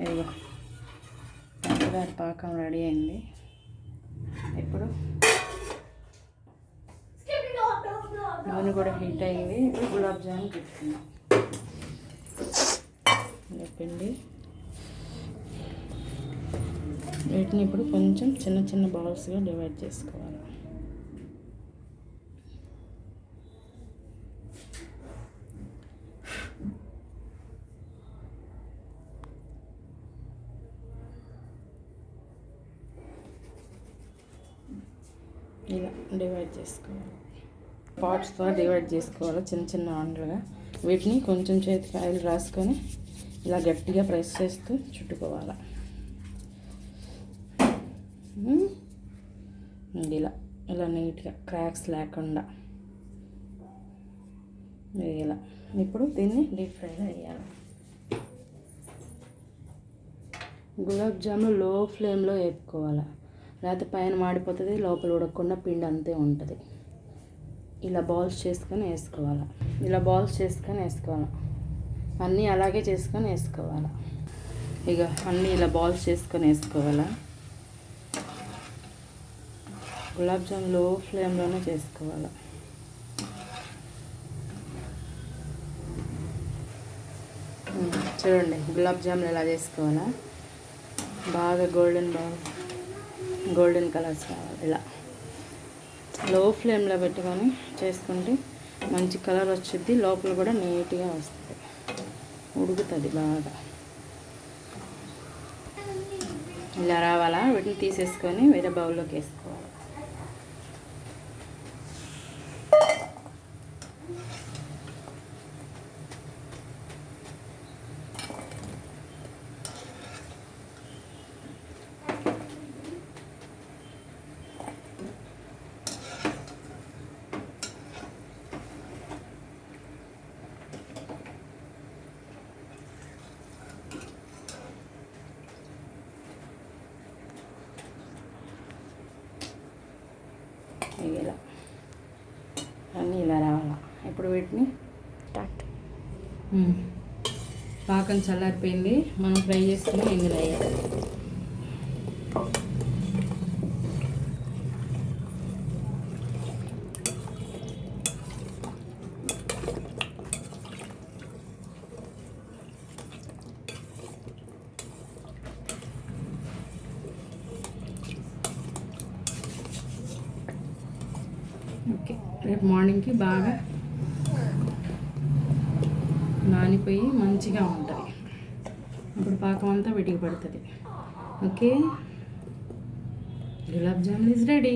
ఇదిగో పంచదార పాకం రెడీ అయింది. ఇప్పుడు నూనె కూడా హీట్ అయింది. ఇప్పుడు గులాబ్ జామున్ పెట్టుకున్నాం. పిండి వీటిని ఇప్పుడు కొంచెం చిన్న చిన్న బౌల్స్గా డివైడ్ చేసుకోవాలి. ఇలా డివైడ్ చేసుకోవాలి. పార్ట్స్తో డివైడ్ చేసుకోవాలి చిన్న చిన్న ఆండ్లుగా. వీటిని కొంచెం చేతికి ఆయిల్ రాసుకొని ఇలా గట్టిగా ప్రెస్ చేస్తూ చుట్టుకోవాలి. ఇలా ఇలా నీట్గా క్రాక్స్ లేకుండా ఇలా. ఇప్పుడు దీన్ని డీప్ ఫ్రైలో వేయాలి. గులాబ్ జామున్ లో ఫ్లేమ్లో వేపుకోవాలి, లేకపోతే పైన మాడిపోతుంది, లోపల ఉడకకుండా పిండి అంతే ఉంటుంది. ఇలా బాల్స్ చేసుకొని వేసుకోవాలి. ఇలా బాల్స్ చేసుకొని వేసుకోవాలి. అన్నీ అలాగే చేసుకొని వేసుకోవాలి. ఇక అన్నీ ఇలా బాల్స్ చేసుకొని వేసుకోవాలి. గులాబ్ జామున్ లో ఫ్లేమ్లోనే చేసుకోవాలి. చూడండి గులాబ్ జామున్ ఎలా చేసుకోవాలా. బాగా గోల్డెన్ కలర్స్ కావాలి. ఇలా లో ఫ్లేమ్లో పెట్టుకొని చేసుకుంటే మంచి కలర్ వచ్చింది. లోపల కూడా నీట్గా వస్తుంది, ఉడుకుతుంది బాగా. ఇలా రావాలా. వీటిని తీసేసుకొని వేరే బౌల్లోకి వేసుకోవాలి. ఇలా అన్నీ ఇలా రావాలా. ఇప్పుడు వీటిని పాకం చల్లారిపోయింది. మనం ఫ్రై చేసుకుని ఇందులో వేయాలి. ఓకే, రేపు మార్నింగ్కి బాగా నానిపోయి మంచిగా ఉంటుంది. అప్పుడు పాకం అంతా వీటికి పడుతుంది. Okay, gulab jamun is ready.